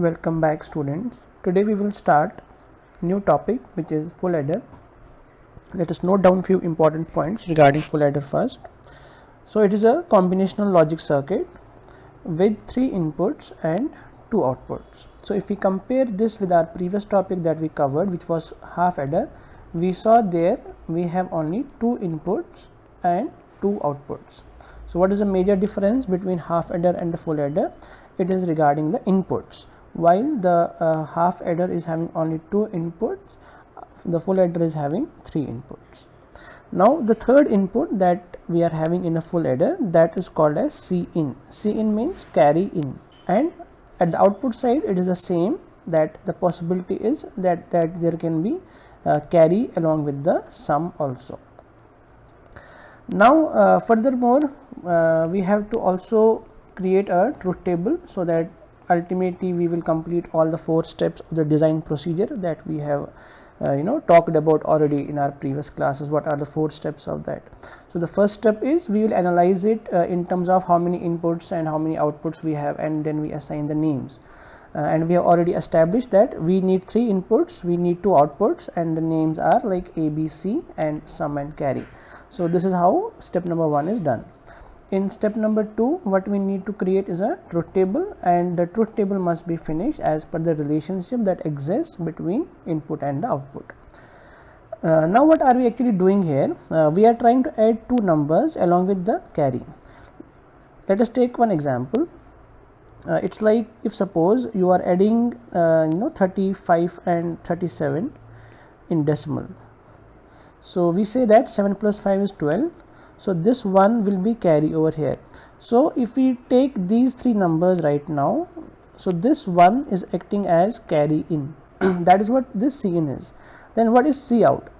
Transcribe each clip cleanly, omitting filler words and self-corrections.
Welcome back, students. Today we will start new topic, which is full adder. Let us note down few important points regarding full adder first. So it is a combinational logic circuit with 3 inputs and 2 outputs. So if we compare this with our previous topic that we covered, which was half adder, we saw there we have only 2 inputs and 2 outputs. So what is the major difference between half adder and the full adder? It is regarding the inputs. While the half adder is having only 2 inputs, the full adder is having 3 inputs. Now the third input that we are having in a full adder, that is called as C-in. C-in means carry in, and at the output side it is the same, that the possibility is that there can be carry along with the sum also. Now furthermore we have to also create a truth table, so that ultimately we will complete all the 4 steps of the design procedure that we have talked about already in our previous classes. What are the 4 steps of that? So the first step is we will analyze it in terms of how many inputs and how many outputs we have, and then we assign the names. And we have already established that we need 3 inputs, we need 2 outputs, and the names are like A, B, C and sum and carry. So this is how step number 1 is done. In step number 2, what we need to create is a truth table, and the truth table must be finished as per the relationship that exists between input and the output. Now what are we actually doing here? We are trying to add 2 numbers along with the carry. Let us take one example. It's like if suppose you are adding 35 and 37 in decimal. So we say that 7 plus 5 is 12. So this one will be carry over here. So if we take these 3 numbers right now, so this one is acting as carry in. That is what this C in is. Then what is C out?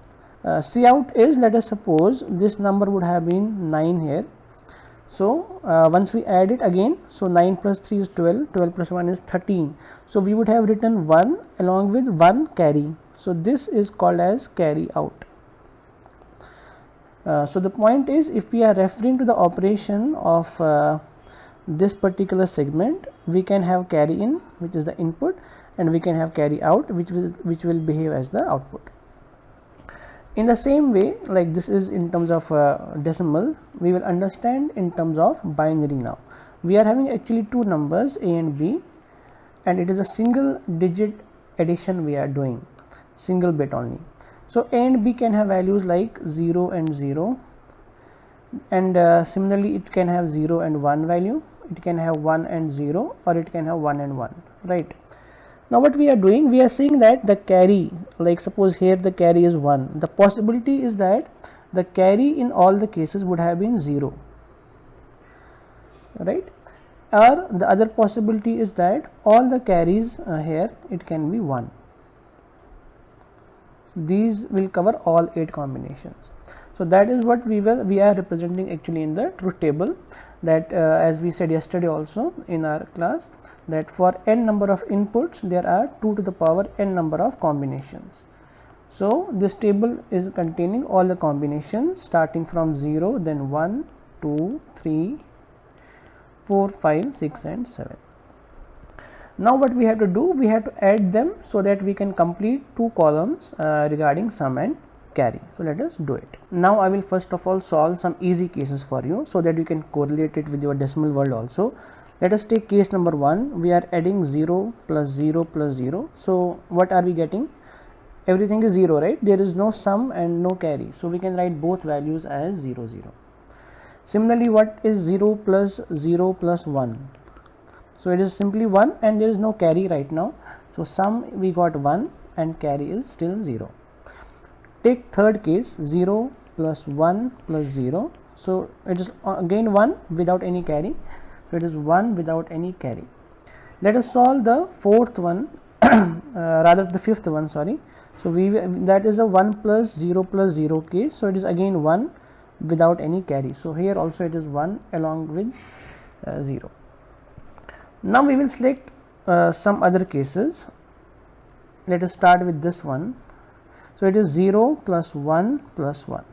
C out is, let us suppose this number would have been 9 here. So once we add it again, so 9 plus 3 is 12, 12 plus 1 is 13. So we would have written 1 along with 1 carry. So this is called as carry out. So the point is, if we are referring to the operation of this particular segment, we can have carry in, which is the input, and we can have carry out, which will behave as the output. In the same way, like this is in terms of decimal, we will understand in terms of binary now. We are having actually 2 numbers, A and B, and it is a single digit addition we are doing, single bit only. So A and B can have values like 0 and 0, and similarly it can have 0 and 1 value, it can have 1 and 0, or it can have 1 and 1, right? Now what we are doing, we are saying that the carry, like suppose here the carry is 1, the possibility is that the carry in all the cases would have been 0, right? Or the other possibility is that all the carries here, it can be 1. These will cover all 8 combinations. So that is what we are representing actually in the truth table, that as we said yesterday also in our class, that for n number of inputs there are 2 to the power n number of combinations. So this table is containing all the combinations starting from 0, then 1, 2, 3, 4, 5, 6 and 7. Now what we have to do, we have to add them so that we can complete 2 columns regarding sum and carry. So let us do it. Now I will first of all solve some easy cases for you, so that you can correlate it with your decimal world also. Let us take case number 1. We are adding 0 plus 0 plus 0. So what are we getting? Everything is 0, right? There is no sum and no carry. So we can write both values as 0, 0. Similarly, what is 0 plus 0 plus 1? So it is simply 1, and there is no carry right now. So sum we got 1 and carry is still 0. Take third case, 0 plus 1 plus 0. So it is again 1 without any carry. So it is 1 without any carry. Let us solve the fourth one, rather the fifth one, sorry. So that is a 1 plus 0 case. So it is again 1 without any carry. So here also it is 1 along with 0. Now we will select some other cases. Let us start with this one. So it is 0 plus 1 plus 1.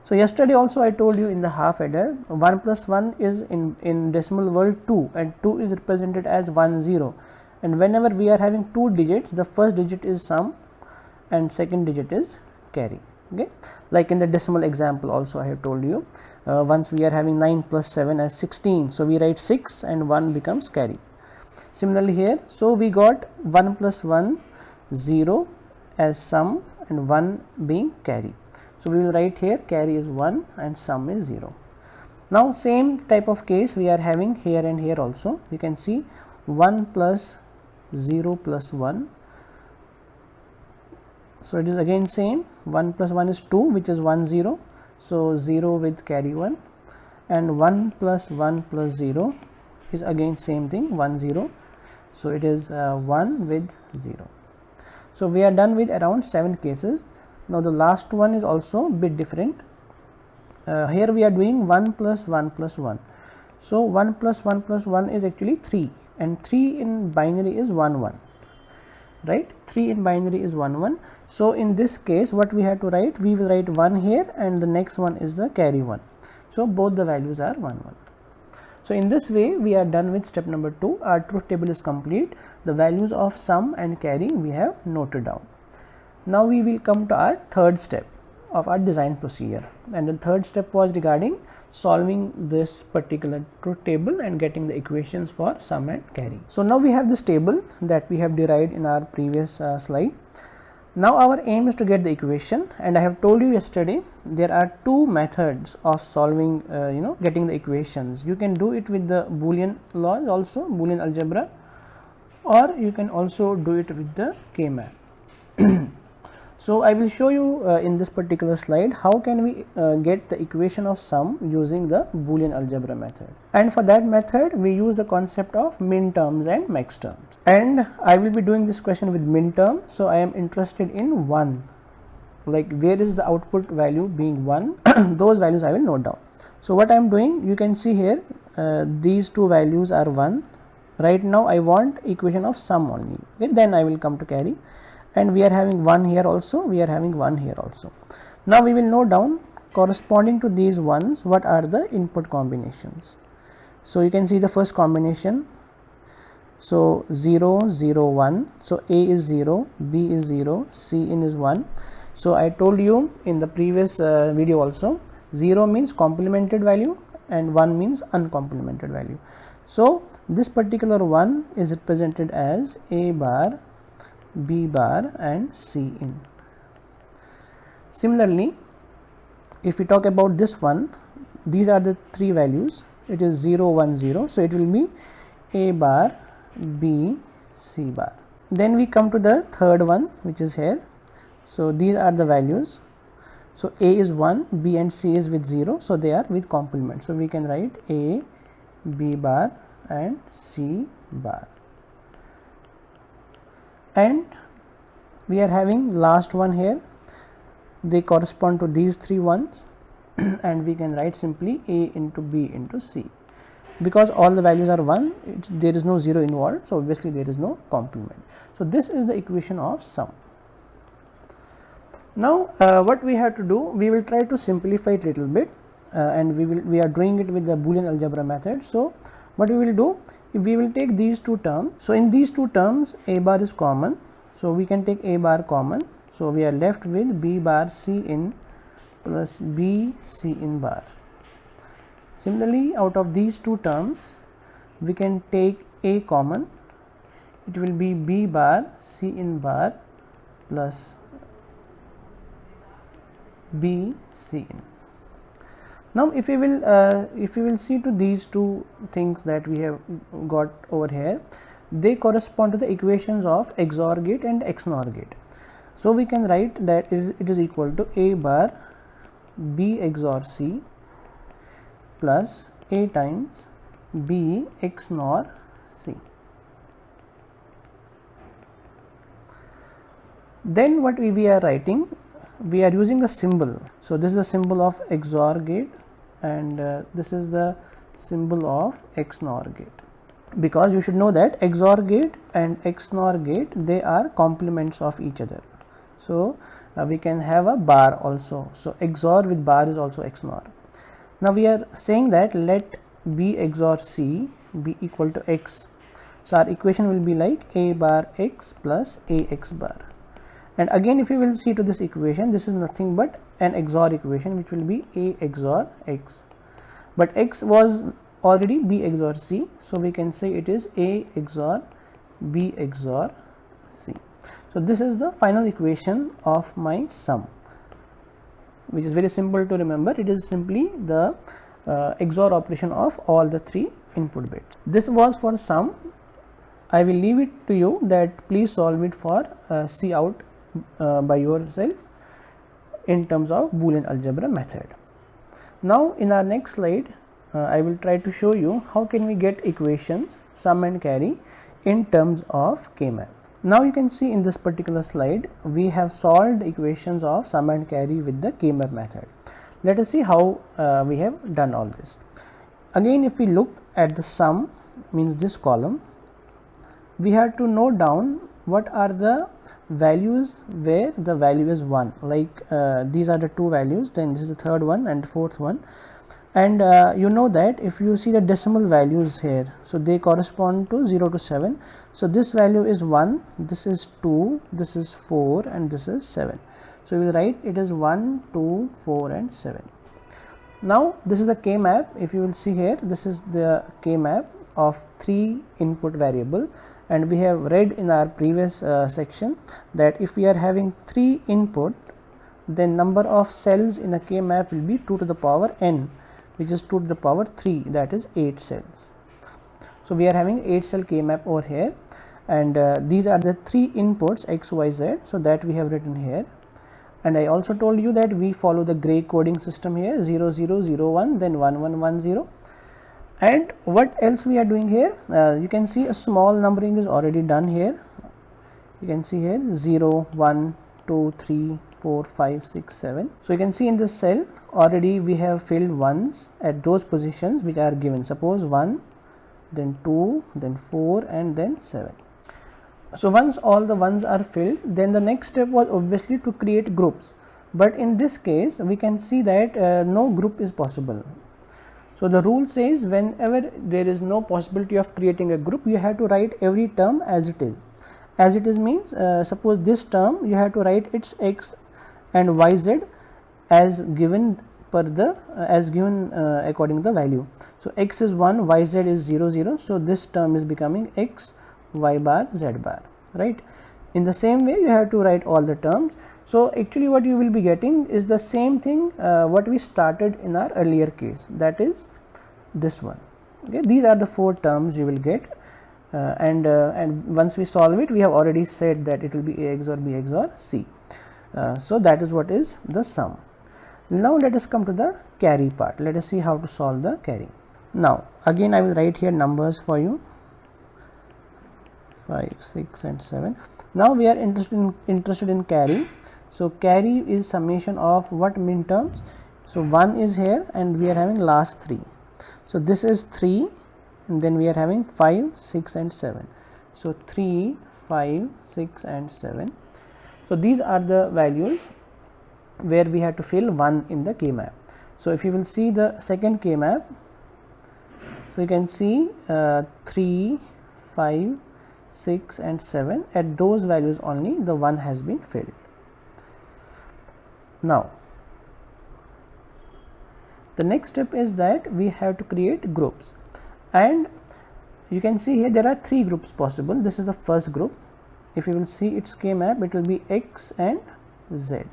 So yesterday also I told you in the half adder 1 plus 1 is in decimal world 2, and 2 is represented as 1 0, and whenever we are having two digits, the first digit is sum and second digit is carry. Okay, like in the decimal example also I have told you, once we are having 9 plus 7 as 16, so we write 6 and 1 becomes carry. Similarly here, so we got 1 plus 1 0 as sum and 1 being carry. So we will write here carry is 1 and sum is 0. Now same type of case we are having here and here also. You can see 1 plus 0 plus 1. So it is again same, 1 plus 1 is 2, which is 1 0. So 0 with carry 1, and 1 plus 1 plus 0 is again same thing, 1 0. So it is 1 with 0. So we are done with around 7 cases. Now the last one is also bit different. Here we are doing 1 plus 1 plus 1. So 1 plus 1 plus 1 is actually 3, and 3 in binary is 1 1, right? 3 in binary is 1 1. So in this case what we have to write, we will write 1 here and the next one is the carry 1. So both the values are 1 1. So in this way we are done with step number 2. Our truth table is complete. The values of sum and carry we have noted down. Now we will come to our third step of our design procedure, and the third step was regarding solving this particular truth table and getting the equations for sum and carry. So now we have this table that we have derived in our previous slide. Now our aim is to get the equation, and I have told you yesterday there are two methods of solving getting the equations. You can do it with the Boolean laws also, Boolean algebra, or you can also do it with the K-map. So I will show you in this particular slide how can we get the equation of sum using the Boolean algebra method, and for that method we use the concept of min terms and max terms, and I will be doing this question with min term. So I am interested in 1, like where is the output value being 1, those values I will note down. So what I am doing, you can see here these two values are 1. Right now I want equation of sum only, okay? Then I will come to carry, and we are having 1 here also, we are having 1 here also. Now we will note down corresponding to these ones what are the input combinations. So you can see the first combination, so 0 0 1, so A is 0, B is 0, C in is 1. So I told you in the previous video also, 0 means complemented value and 1 means uncomplemented value. So this particular one is represented as A bar, B bar and C in. Similarly, if we talk about this one, these are the three values. It is 0 1 0, so it will be A bar, B, C bar. Then we come to the third one, which is here. So these are the values. So A is 1, B and C is with 0, so they are with complement. So we can write A, B bar and C bar. And we are having last one here, they correspond to these three ones and we can write simply A into B into C. Because all the values are 1, there is no 0 involved, so obviously there is no complement. So this is the equation of sum. Now what we have to do, we will try to simplify it little bit and we are doing it with the Boolean algebra method. So what we will do, we will take these two terms. So in these two terms A bar is common, so we can take A bar common. So we are left with B bar C in plus B C in bar. Similarly, out of these two terms we can take A common, it will be B bar C in bar plus B C in. Now if we will see to these two things that we have got over here, they correspond to the equations of XOR gate and XNOR gate. So we can write that it is equal to A bar B XOR C plus A times B XNOR C. Then what we are writing, we are using the symbol. So this is the symbol of XOR gate and this is the symbol of XNOR gate, because you should know that XOR gate and XNOR gate, they are complements of each other. So we can have a bar also. So XOR with bar is also XNOR. Now we are saying that let B XOR C be equal to X. So our equation will be like a bar x plus ax bar. And again, if you will see to this equation, this is nothing but an XOR equation, which will be a XOR x, but x was already b XOR c, so we can say it is a XOR b XOR c. So this is the final equation of my sum, which is very simple to remember. It is simply the XOR operation of all the 3 input bits. This was for sum. I will leave it to you that please solve it for C out by yourself in terms of Boolean algebra method. Now in our next slide, I will try to show you how can we get equations sum and carry in terms of K-map. Now you can see in this particular slide, we have solved equations of sum and carry with the K-map method. Let us see how we have done all this. Again, if we look at the sum, means this column, we have to note down what are the values where the value is 1, like these are the 2 values, then this is the third one and the fourth one. And you know that if you see the decimal values here, so they correspond to 0 to 7. So this value is 1, this is 2, this is 4, and this is 7. So we will write it is 1, 2, 4, and 7. Now this is the K-map. If you will see here, this is the K-map of 3 input variable, and we have read in our previous section that if we are having 3 input, then number of cells in a K-map will be 2 to the power n, which is 2 to the power 3, that is 8 cells. So we are having 8 cell K-map over here, and these are the 3 inputs x, y, z, so that we have written here. And I also told you that we follow the gray coding system here, 0 0 0 1, then 1 1 1 0. And what else we are doing here? You can see a small numbering is already done here. You can see here 0 1 2 3 4 5 6 7. So you can see in this cell already we have filled ones at those positions which are given. Suppose 1, then 2, then 4, and then 7. So once all the ones are filled, then the next step was obviously to create groups, but in this case we can see that no group is possible. So the rule says whenever there is no possibility of creating a group, you have to write every term as it is. As it is means suppose this term you have to write its x and yz as given per the according to the value. So x is 1, yz is 0 0, so this term is becoming x y bar z bar, right? In the same way you have to write all the terms. So actually what you will be getting is the same thing what we started in our earlier case, that is this one. Okay, these are the 4 terms you will get, and once we solve it, we have already said that it will be a XOR b XOR c. So that is what is the sum. Now let us come to the carry part. Let us see how to solve the carry. Now again I will write here numbers for you, 5, 6, and 7. Now we are interested in carry. So carry is summation of what min terms? So 1 is here and we are having last 3. So this is 3, and then we are having 5, 6, and 7. So 3, 5, 6, and 7. So these are the values where we have to fill 1 in the K-map. So if you will see the second K-map, so you can see 3, 5, 6, and 7. At those values only the 1 has been filled. Now the next step is that we have to create groups, and you can see here there are 3 groups possible. This is the first group. If you will see its K-map, it will be x and z.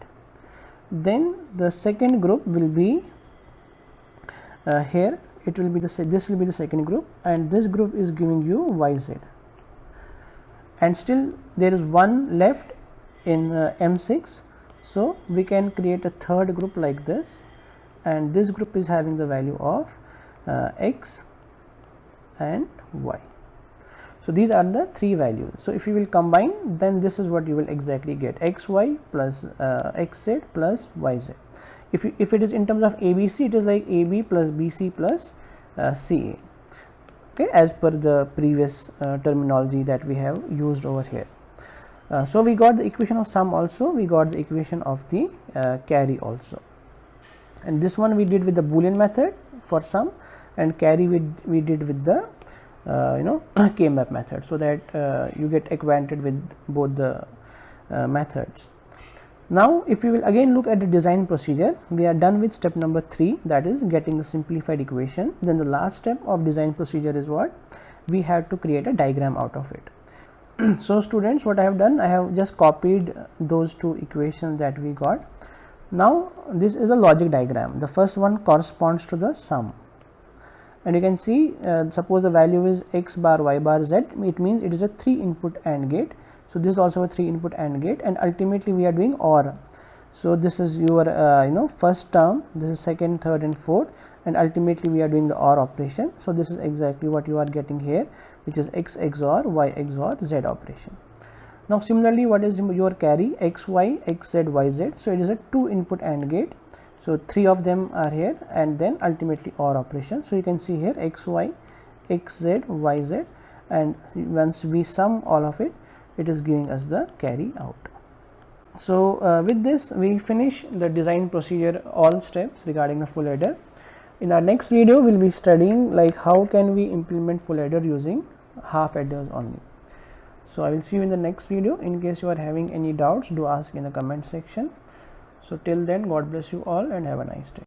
Then the second group will be here. It will be this will be the second group, and this group is giving you yz. And still there is 1 left in M6, so we can create a third group like this, and this group is having the value of x and y. So these are the 3 values. So if you will combine, then this is what you will exactly get: xy plus xz plus yz. If it is in terms of ABC, it is like AB plus BC plus CA. Okay, as per the previous terminology that we have used over here. So we got the equation of sum also, we got the equation of the carry also, and this one we did with the Boolean method for sum, and carry we did with the K-map method, so that you get acquainted with both the methods. Now, if you will again look at the design procedure, we are done with step number 3, that is getting the simplified equation. Then the last step of design procedure is what? We have to create a diagram out of it. So students, what I have done, I have just copied those two equations that we got. Now, this is a logic diagram. The first one corresponds to the sum, and you can see suppose the value is x bar y bar z, it means it is a 3 input AND gate. So, this is also a 3 input AND gate, and ultimately we are doing OR. So, this is your first term, this is second, third and fourth, and ultimately we are doing the OR operation. So, this is exactly what you are getting here, which is x XOR y XOR z operation. Now, similarly, what is your carry? X y x z y z. So, it is a 2 input AND gate. So, 3 of them are here, and then ultimately OR operation. So, you can see here x y x z y z, and once we sum all of it, it is giving us the carry out. So, with this we finish the design procedure, all steps regarding the full adder. In our next video, we will be studying like how can we implement full adder using half adders only. So, I will see you in the next video. In case you are having any doubts, do ask in the comment section. So, till then, God bless you all and have a nice day.